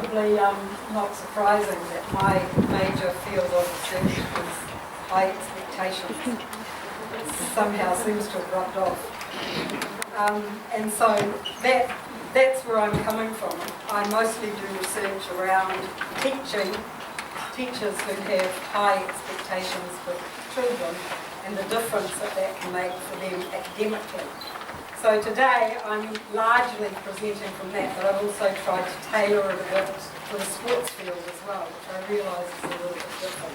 probably not surprising that my major field of research is high expectations. It somehow seems to have rubbed off. And so that's where I'm coming from. I mostly do research around teachers who have high expectations for children and the difference that can make for them academically. So today I'm largely presenting from that, but I've also tried to tailor it a bit to the sports field as well, which I realise is a little bit different.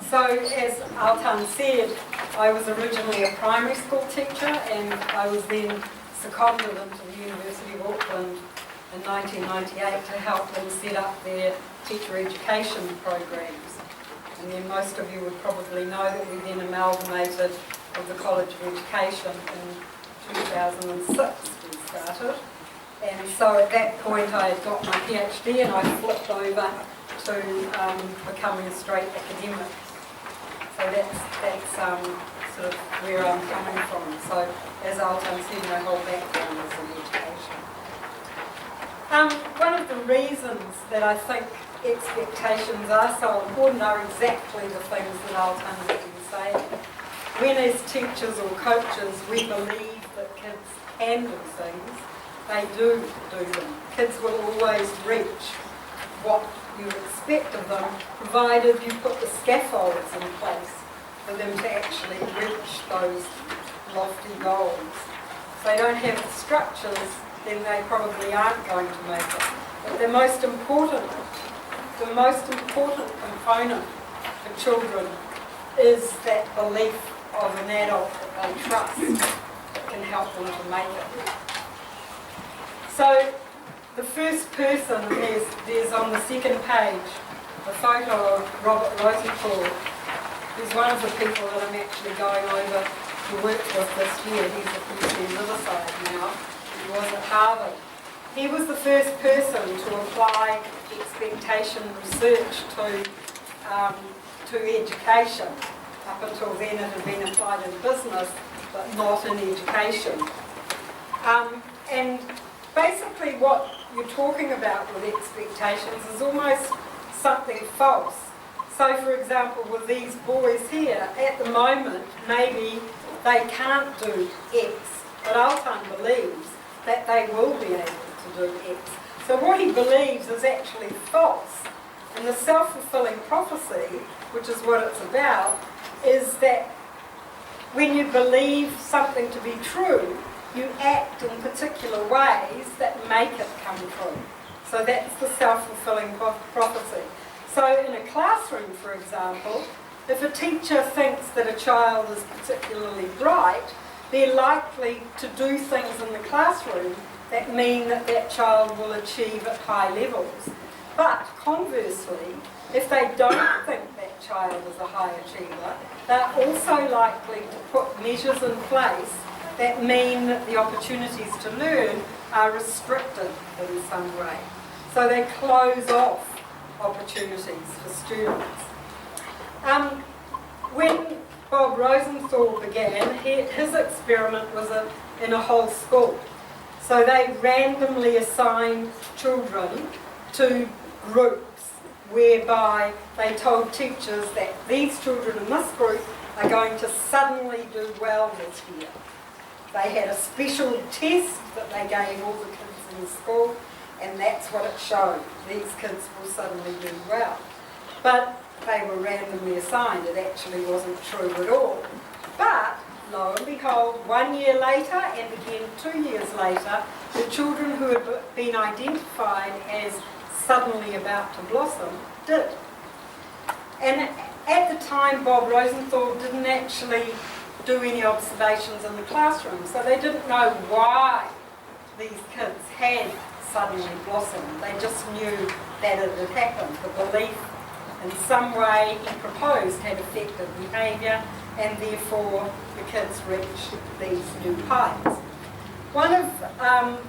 So as Altan said, I was originally a primary school teacher, and I was then seconded into the University of Auckland in 1998 to help them set up their teacher education programs. And then most of you would probably know that we then amalgamated with the College of Education in 2006 we started. And so at that point I had got my PhD and I flipped over to becoming a straight academic. So that's sort of where I'm coming from. So as Altan said, my whole background is in education. One of the reasons that I think expectations are so important are exactly the things that Altan has been saying. When as teachers or coaches we believe that kids can do things, they do them. Kids will always reach what you expect of them, provided you put the scaffolds in place for them to actually reach those lofty goals. If they don't have the structures, then they probably aren't going to make it. But the most important component for children is that belief of an adult that they trust that can help them to make it. So the first person, and there's on the second page a photo of Robert Rosenthal, who's one of the people that I'm actually going over to work with this year. He's at UC Riverside now. He was at Harvard. He was the first person to apply expectation research to education. Up until then it had been applied in business, but not in education. And basically what you're talking about with expectations is almost something false. So for example, with these boys here, at the moment, maybe they can't do X, but Altan believes that they will be able to do X. So what he believes is actually false. And the self-fulfilling prophecy, which is what it's about, is that when you believe something to be true, you act in particular ways that make it come true. So that's the self-fulfilling prophecy. So in a classroom, for example, if a teacher thinks that a child is particularly bright, they're likely to do things in the classroom that mean that that child will achieve at high levels. But conversely, if they don't think that child is a high achiever, they're also likely to put measures in place that mean that the opportunities to learn are restricted in some way. So they close off opportunities for students. When Bob Rosenthal began, his experiment was in a whole school. So they randomly assigned children to groups whereby they told teachers that these children in this group are going to suddenly do well this year. They had a special test that they gave all the kids in the school, and that's what it showed. These kids will suddenly do well. But they were randomly assigned. It actually wasn't true at all. But lo and behold, 1 year later and again 2 years later, the children who had been identified as suddenly about to blossom did. And at the time, Bob Rosenthal didn't actually do any observations in the classroom, so they didn't know why these kids had suddenly blossomed. They just knew that it had happened. The belief in some way he proposed had affected behaviour, and therefore the kids reached these new heights. One of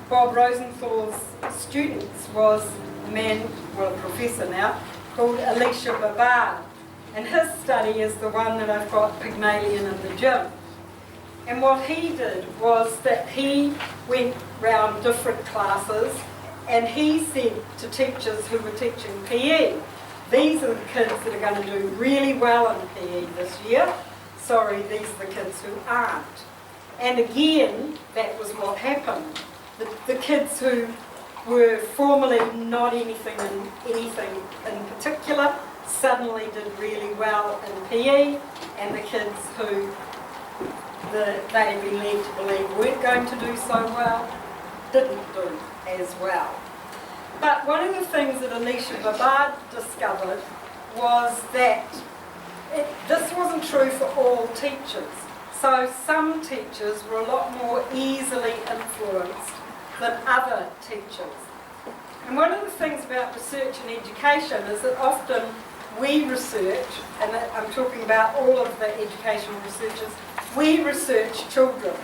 Bob Rosenthal's students was a man, well, a professor now, called Alicia Babard. And his study is the one that I've got Pygmalion in the gym. And what he did was that he went round different classes And he said to teachers who were teaching PE, these are the kids that are going to do really well in PE this year. Sorry, these are the kids who aren't. And again, that was what happened. The kids who were formerly not anything in particular suddenly did really well in PE, and the kids who they had been led to believe weren't going to do so well didn't do as well. But one of the things that Alicia Babard discovered was that this wasn't true for all teachers. So some teachers were a lot more easily influenced than other teachers. And one of the things about research and education is that often we research, and I'm talking about all of the educational researchers, we research children.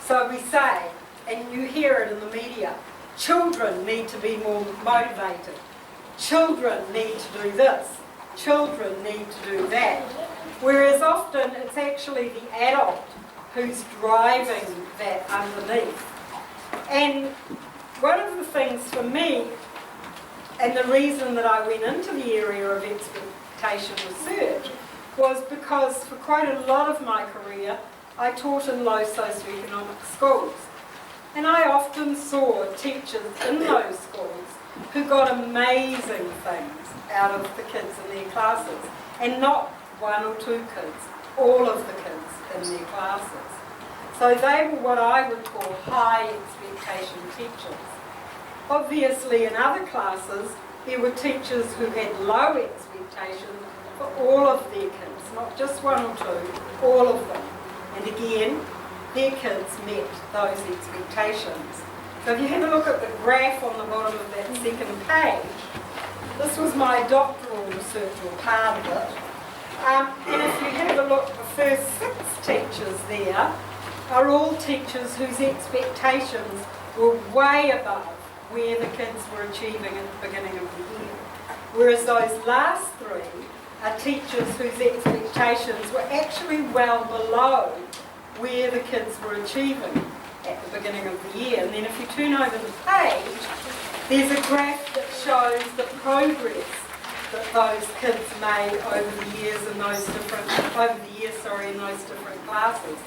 So we say, and you hear it in the media, children need to be more motivated. Children need to do this. Children need to do that. Whereas often it's actually the adult who's driving that underneath. And one of the things for me, and the reason that I went into the area of expectation research, was because for quite a lot of my career I taught in low socioeconomic schools. And I often saw teachers in those schools who got amazing things out of the kids in their classes. And not one or two kids, all of the kids in their classes. So they were what I would call high expectation teachers. Obviously in other classes there were teachers who had low expectations for all of their kids, not just one or two, all of them. And again, their kids met those expectations. So if you have a look at the graph on the bottom of that second page, this was my doctoral research, or part of it. And if you have a look, the first 6 teachers there are all teachers whose expectations were way above where the kids were achieving at the beginning of the year. Whereas those last 3 are teachers whose expectations were actually well below where the kids were achieving at the beginning of the year. And then if you turn over the page, there's a graph that shows the progress that those kids made over the years in those different classes.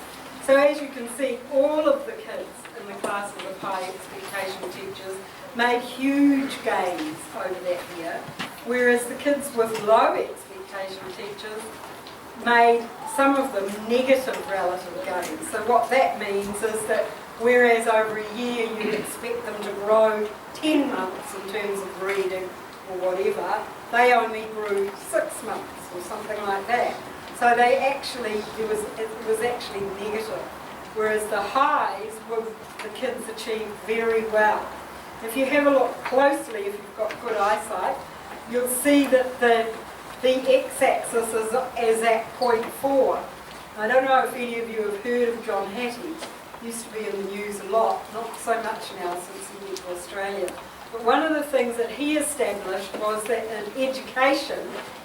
So as you can see, all of the kids in the classes of high expectation teachers made huge gains over that year, whereas the kids with low expectation teachers made, some of them, negative relative gains. So what that means is that whereas over a year you expect them to grow 10 months in terms of reading or whatever, they only grew 6 months or something like that. So they actually, it was actually negative. Whereas the highs were, the kids achieved very well. If you have a look closely, if you've got good eyesight, you'll see that the x-axis is at 0.4. I don't know if any of you have heard of John Hattie. Used to be in the news a lot, not so much now since he went to Australia. But one of the things that he established was that in education,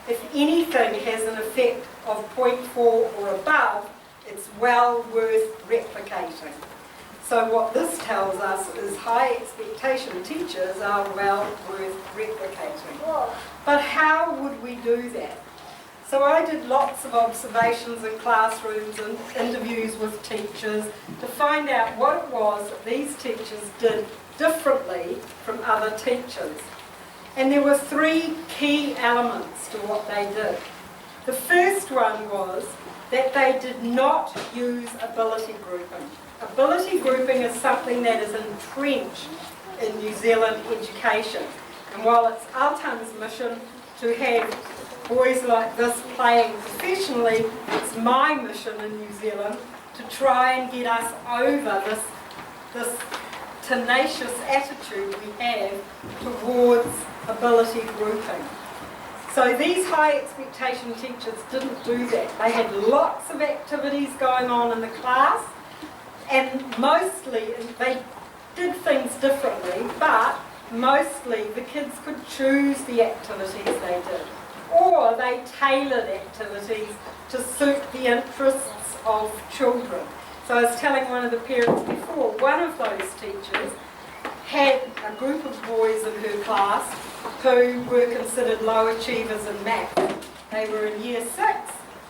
if anything has an effect of 0.4 or above, it's well worth replicating. So what this tells us is high expectation teachers are well worth replicating. But how would we do that? So I did lots of observations in classrooms and interviews with teachers to find out what it was that these teachers did differently from other teachers. And there were 3 key elements to what they did. The first one was that they did not use ability grouping. Ability grouping is something that is entrenched in New Zealand education. And while it's Altan's mission to have boys like this playing professionally, it's my mission in New Zealand to try and get us over this tenacious attitude we have towards ability grouping. So these high expectation teachers didn't do that. They had lots of activities going on in the class, and mostly they did things differently, but mostly the kids could choose the activities they did, or they tailored activities to suit the interests of children. So I was telling one of the parents before, one of those teachers had a group of boys in her class who were considered low achievers in maths. They were in year 6.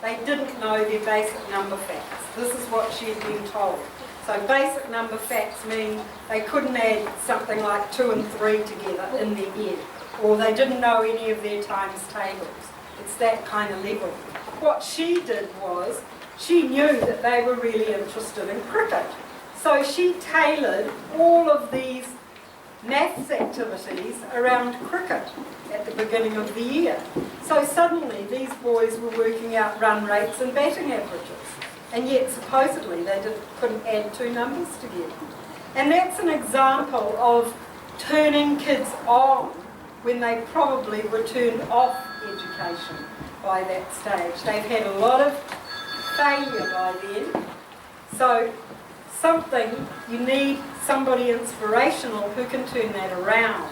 They didn't know their basic number facts. This is what she had been told. So basic number facts mean they couldn't add something like 2 and 3 together in their head, or they didn't know any of their times tables. It's that kind of level. What she did was, she knew that they were really interested in cricket. So she tailored all of these maths activities around cricket at the beginning of the year. So suddenly these boys were working out run rates and batting averages, and yet supposedly they couldn't add 2 numbers together. And that's an example of turning kids on when they probably were turned off education by that stage. They've had a lot of failure by then. So you need somebody inspirational who can turn that around.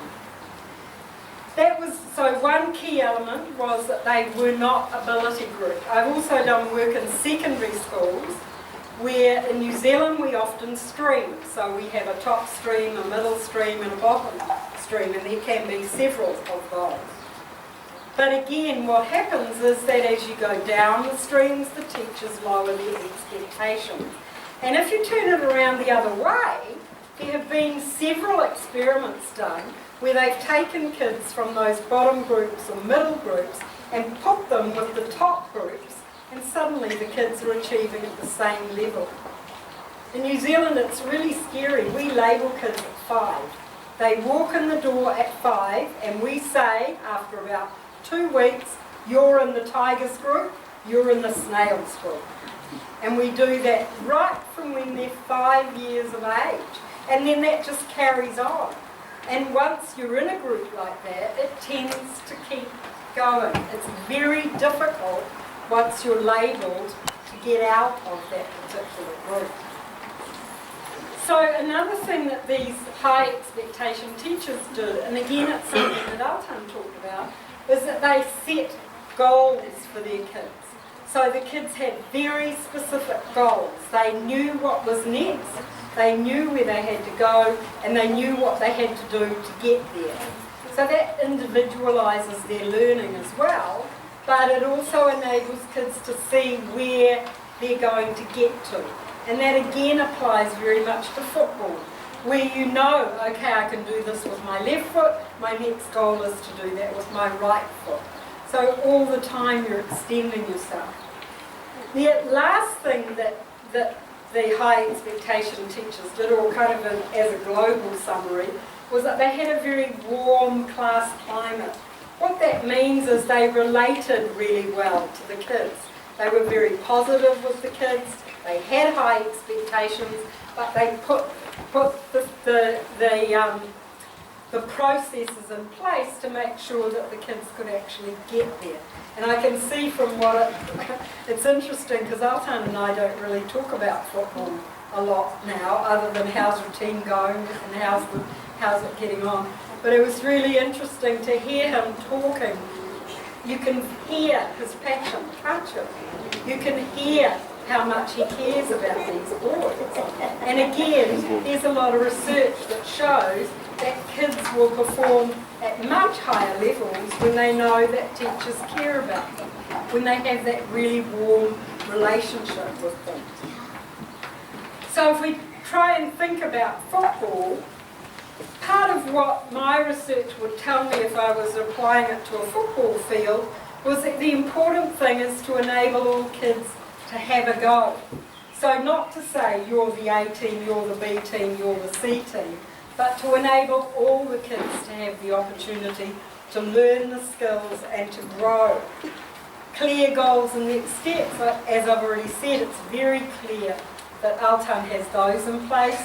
So one key element was that they were not ability group. I've also done work in secondary schools where in New Zealand we often stream. So we have a top stream, a middle stream and a bottom stream, and there can be several of those. But again, what happens is that as you go down the streams, the teachers lower their expectations. And if you turn it around the other way, there have been several experiments done where they've taken kids from those bottom groups or middle groups and put them with the top groups, and suddenly the kids are achieving at the same level. In New Zealand, it's really scary. We label kids at 5. They walk in the door at 5, and we say, after about 2 weeks, you're in the tigers group, you're in the snails group. And we do that right from when they're 5 years of age. And then that just carries on. And once you're in a group like that, it tends to keep going. It's very difficult once you're labelled to get out of that particular group. So another thing that these high expectation teachers did, and again it's something that Altan talked about, is that they set goals for their kids. So the kids had very specific goals. They knew what was next, they knew where they had to go, and they knew what they had to do to get there. So that individualises their learning as well, but it also enables kids to see where they're going to get to. And that again applies very much to football, where you know, okay, I can do this with my left foot, my next goal is to do that with my right foot. So all the time you're extending yourself. The last thing that the high expectation teachers did, or kind of as a global summary, was that they had a very warm class climate. What that means is they related really well to the kids. They were very positive with the kids, they had high expectations, but they put the processes in place to make sure that the kids could actually get there. And I can see from what it's interesting, because Altan and I don't really talk about football a lot now, other than how's your team going and how's it getting on. But it was really interesting to hear him talking. You can hear his passion, can't you? You can hear how much he cares about these boys. And again, there's a lot of research that shows that kids will perform at much higher levels when they know that teachers care about them, when they have that really warm relationship with them. So if we try and think about football, part of what my research would tell me if I was applying it to a football field was that the important thing is to enable all kids to have a go. So not to say you're the A team, you're the B team, you're the C team, but to enable all the kids to have the opportunity to learn the skills and to grow. Clear goals and next steps, as I've already said, it's very clear that Altan has those in place,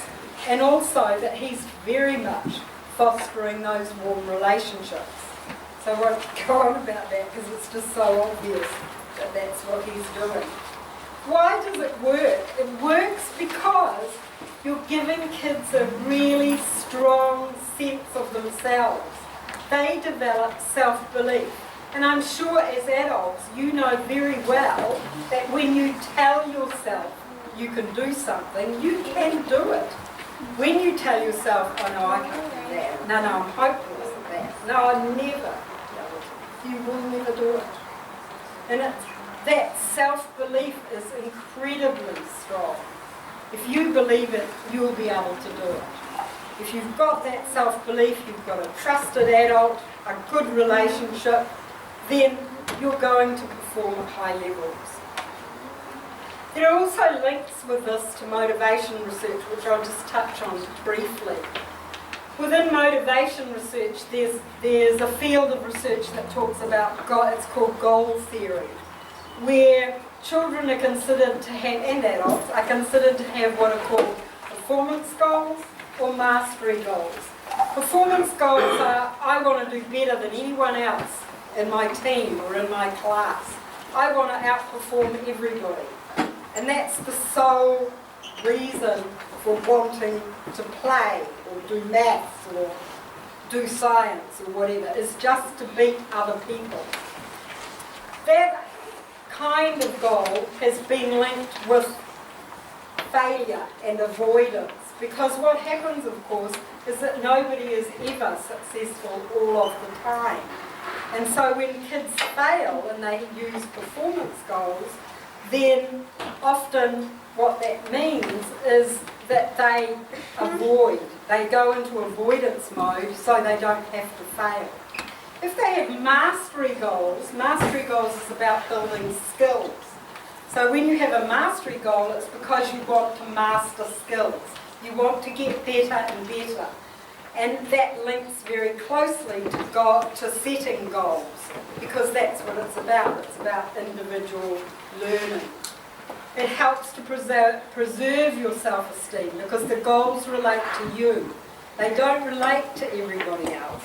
and also that he's very much fostering those warm relationships. So I won't go on about that because it's just so obvious that that's what he's doing. Why does it work? It works because you're giving kids a really strong sense of themselves. They develop self-belief. And I'm sure as adults you know very well that when you tell yourself you can do something, you can do it. When you tell yourself, oh no, I can't do that, no, I'm hopeless at that, no, I never be able to, you will never do it. And that self-belief is incredibly strong. If you believe it, you'll be able to do it. If you've got that self-belief, you've got a trusted adult, a good relationship, then you're going to perform at high levels. There are also links with this to motivation research, which I'll just touch on briefly. Within motivation research, there's a field of research that talks about, it's called goal theory, where children are considered to have, and adults, are considered to have what are called performance goals or mastery goals. Performance goals are, I want to do better than anyone else in my team or in my class. I want to outperform everybody. And that's the sole reason for wanting to play or do maths or do science or whatever, is just to beat other people. That kind of goal has been linked with failure and avoidance, because what happens, of course, is that nobody is ever successful all of the time. And so when kids fail and they use performance goals, then often what that means is that they go into avoidance mode so they don't have to fail. If they have mastery goals is about building skills. So when you have a mastery goal, it's because you want to master skills. You want to get better and better. And that links very closely to setting goals, because that's what it's about. It's about individual learning. It helps to preserve your self-esteem, because the goals relate to you. They don't relate to everybody else.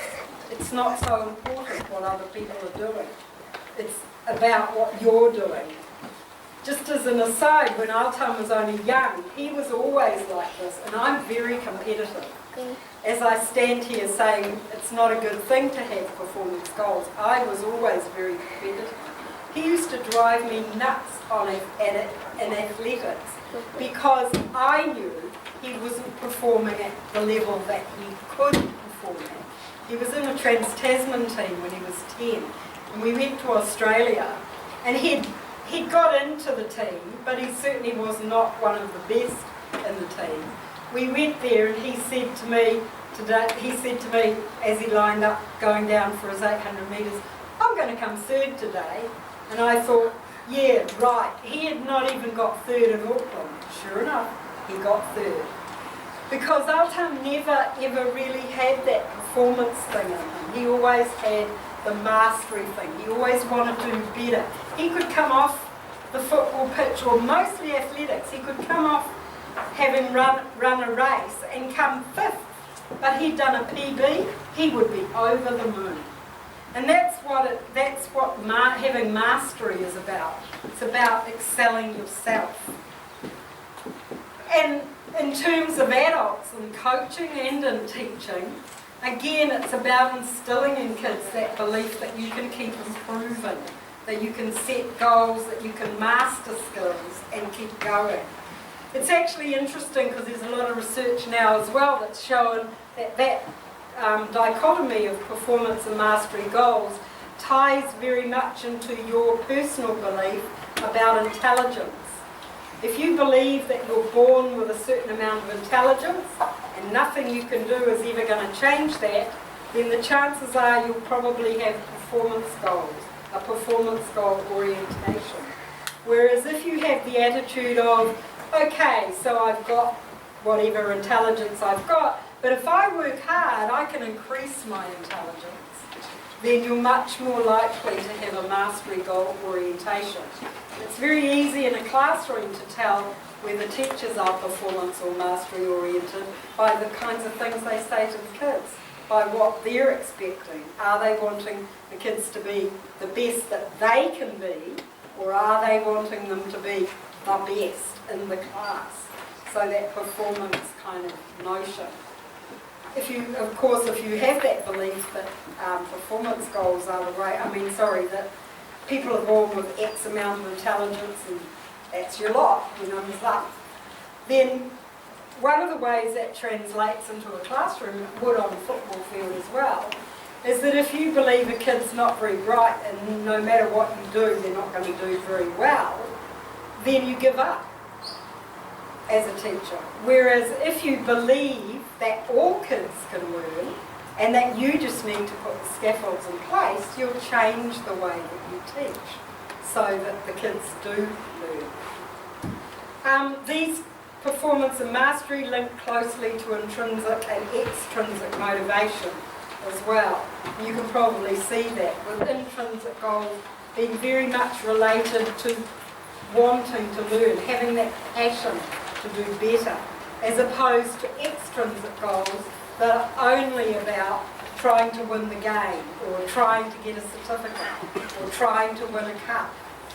It's not so important what other people are doing. It's about what you're doing. Just as an aside, when Altam was only young, he was always like this, and I'm very competitive. As I stand here saying it's not a good thing to have performance goals, I was always very competitive. He used to drive me nuts in athletics, because I knew he wasn't performing at the level that he could perform at. He was in a Trans-Tasman team when he was 10, and we went to Australia, and he'd got into the team, but he certainly was not one of the best in the team. We went there, and he said to me as he lined up going down for his 800 metres, I'm going to come third today. And I thought, yeah, right. He had not even got third in Auckland. Sure enough, he got third. Because Altam never ever really had that performance thing in him. He always had the mastery thing. He always wanted to do better. He could come off the football pitch, or mostly athletics, he could come off having run a race and come fifth. But he'd done a PB, he would be over the moon. And that's what having mastery is about. It's about excelling yourself. And in terms of adults and coaching and in teaching, again, it's about instilling in kids that belief that you can keep improving, that you can set goals, that you can master skills and keep going. It's actually interesting, because there's a lot of research now as well that's showing that dichotomy of performance and mastery goals ties very much into your personal belief about intelligence. If you believe that you're born with a certain amount of intelligence and nothing you can do is ever going to change that, then the chances are you'll probably have performance goals, a performance goal orientation. Whereas if you have the attitude of, okay, so I've got whatever intelligence I've got, but if I work hard, I can increase my intelligence, then you're much more likely to have a mastery goal orientation. It's very easy in a classroom to tell whether teachers are performance or mastery oriented by the kinds of things they say to the kids, by what they're expecting. Are they wanting the kids to be the best that they can be, or are they wanting them to be the best in the class? So that performance kind of notion. If you have that belief that performance goals are the way, that people are born with X amount of intelligence and that's your lot, then one of the ways that translates into a classroom, it would on a football field as well, is that if you believe a kid's not very bright and no matter what you do, they're not going to do very well, then you give up as a teacher. Whereas if you believe that all kids can learn and that you just need to put the scaffolds in place, you'll change the way that you teach so that the kids do learn. These performance and mastery link closely to intrinsic and extrinsic motivation as well. You can probably see that with intrinsic goals being very much related to wanting to learn, having that passion to do better, as opposed to extrinsic goals that are only about trying to win the game or trying to get a certificate or trying to win a cup,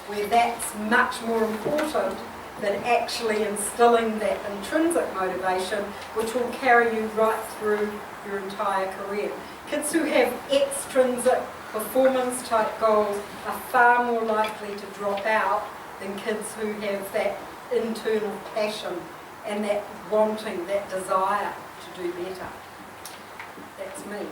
where that's much more important than actually instilling that intrinsic motivation, which will carry you right through your entire career. Kids who have extrinsic performance type goals are far more likely to drop out than kids who have that internal passion and that wanting, that desire to do better. That's me.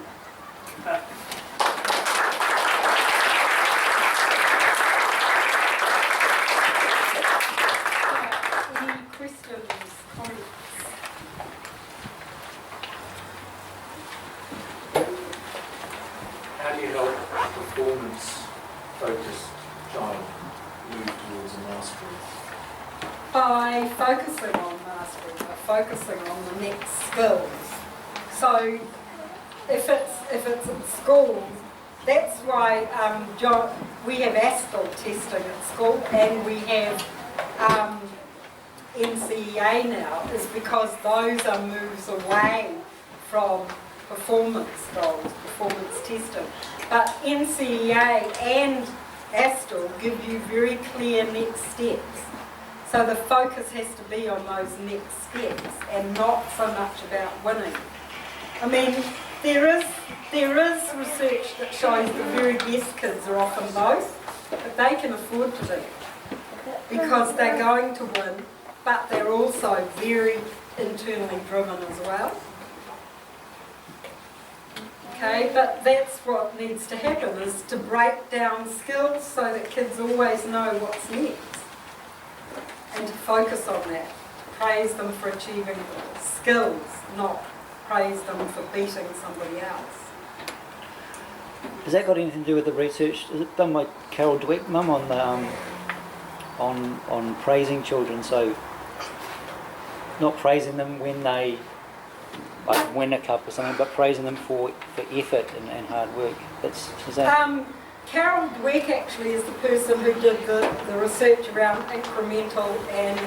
Any questions, comments? How do you help a performance-focused child move towards a mastery? By focusing on mastery, by focusing on the next skills. So if it's at school, that's why we have ASTIL testing at school and we have NCEA now, is because those are moves away from performance goals, performance testing. But NCEA and ASTIL give you very clear next steps. So the focus has to be on those next steps and not so much about winning. I mean, there is research that shows the very best kids are often both, but they can afford to be because they're going to win, but they're also very internally driven as well. Okay, but that's what needs to happen, is to break down skills so that kids always know what's next and to focus on that. Praise them for achieving skills, not praise them for beating somebody else. Has that got anything to do with the research? Is it done by Carol Dweck, Mum, on the on praising children? So not praising them when they win a cup or something, but praising them for effort and hard work. Is that? Carol Dweck actually is the person who did the research around incremental and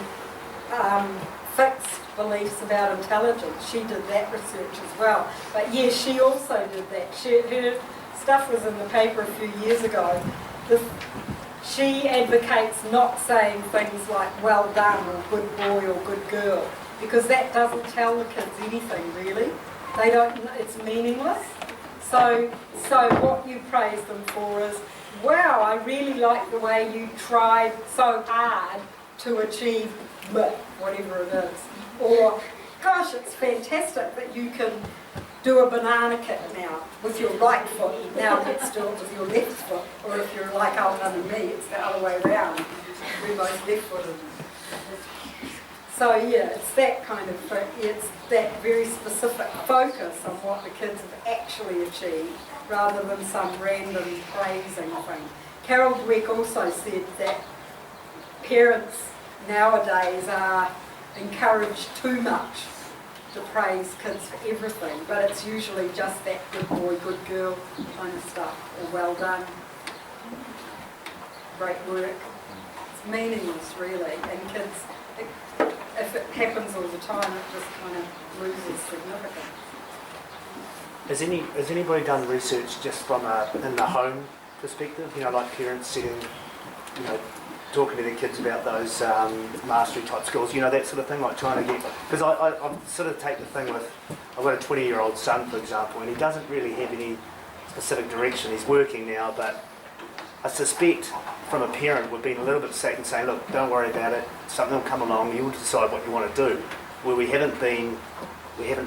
fixed beliefs about intelligence. She did that research as well. But yes, she also did that. Her stuff was in the paper a few years ago. She advocates not saying things like well done or good boy or good girl, because that doesn't tell the kids anything really. They don't. It's meaningless. So what you praise them for is, wow, I really like the way you tried so hard to achieve whatever it is. Or, gosh, it's fantastic that you can do a banana kick now with your right foot. Now let's do it with your left foot. Or if you're like Alvin and me, it's the other way around. We're both left-footed. So yeah, it's that kind of, it's that very specific focus on what the kids have actually achieved rather than some random praising thing. Carol Dweck also said that parents nowadays are encouraged too much to praise kids for everything, but it's usually just that good boy, good girl kind of stuff, or well done, great work. It's meaningless really, and kids, if it happens all the time, it just kind of loses significance. Has anybody done research just from in the home perspective? You know, like parents sitting, you know, talking to their kids about those mastery type skills, you know, that sort of thing, like trying to get, because I sort of take the thing with, I've got a 20-year-old son, for example, and he doesn't really have any specific direction. He's working now, but I suspect from a parent we've been a little bit safe and saying, look, don't worry about it, something will come along, you'll decide what you want to do. where we haven't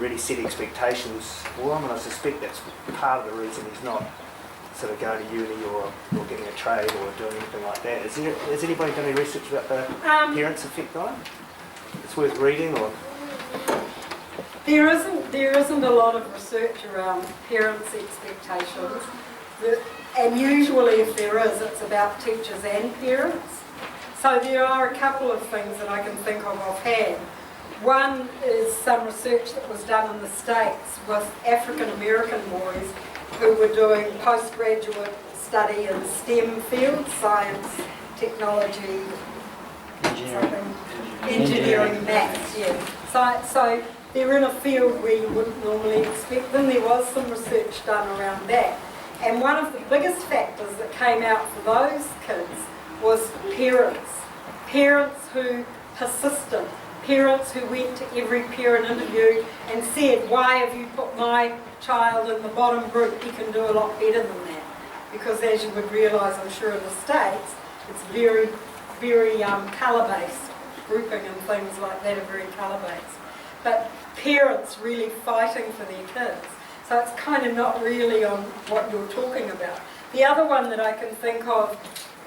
really set expectations for him, and I suspect that's part of the reason he's not sort of going to uni or getting a trade or doing anything like that. Has anybody done any research about the parents' effect on him? It's worth reading, or? There isn't a lot of research around parents' expectations, and usually if there is, it's about teachers and parents. So there are a couple of things that I can think of offhand. One is some research that was done in the States with African American boys who were doing postgraduate study in STEM fields, science, technology, engineering, maths, yeah. So they're in a field where you wouldn't normally expect them. There was some research done around that. And one of the biggest factors that came out for those kids was parents. Parents who persisted. Parents who went to every parent interview and said, why have you put my child in the bottom group? He can do a lot better than that. Because as you would realise, I'm sure in the States, it's very, very colour-based. Grouping and things like that are very colour-based. But parents really fighting for their kids. So it's kind of not really on what you're talking about. The other one that I can think of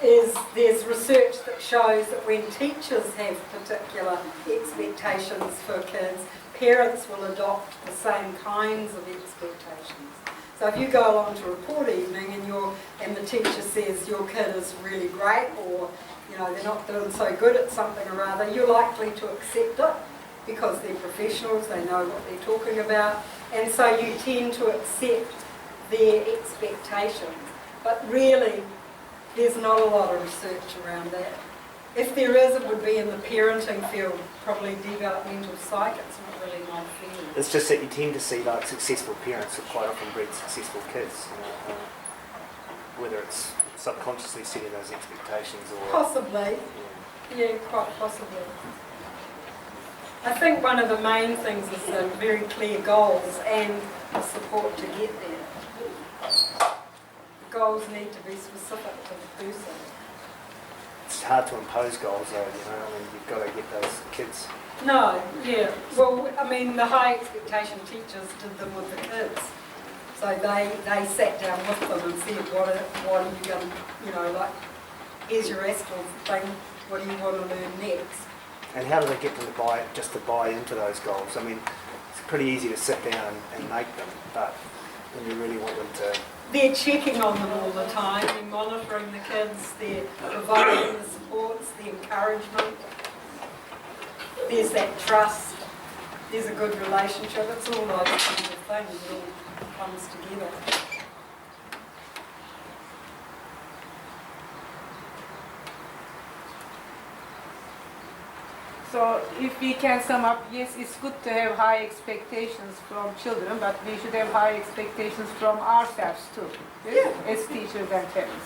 is there's research that shows that when teachers have particular expectations for kids, parents will adopt the same kinds of expectations. So if you go along to report evening and the teacher says your kid is really great, or they're not doing so good at something or other, you're likely to accept it because they're professionals, they know what they're talking about, and so you tend to accept their expectations. But really, there's not a lot of research around that. If there is, it would be in the parenting field, probably developmental psych. It's not really my field. It's just that you tend to see like successful parents that quite often breed successful kids. Whether it's subconsciously setting those expectations or... Possibly. Yeah, quite possibly. I think one of the main things is the very clear goals and the support to get there. The goals need to be specific to the person. It's hard to impose goals though, you've got to get those kids. No, yeah. Well, I mean, the high expectation teachers did them with the kids. So they sat down with them and said, what are you going to, here's your Astral thing, what do you want to learn next? And how do they get them to buy into those goals? I mean, it's pretty easy to sit down and make them, but when you really want them to... They're checking on them all the time, they're monitoring the kids, they're providing the supports, the encouragement. There's that trust, there's a good relationship, it's all those kinds of things that all comes together. So if we can sum up, yes, it's good to have high expectations from children, but we should have high expectations from ourselves too, yes? Yeah. As teachers and parents.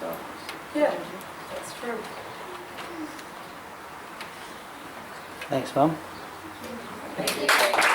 So, yeah, that's true. Thanks, Mum. Thank you.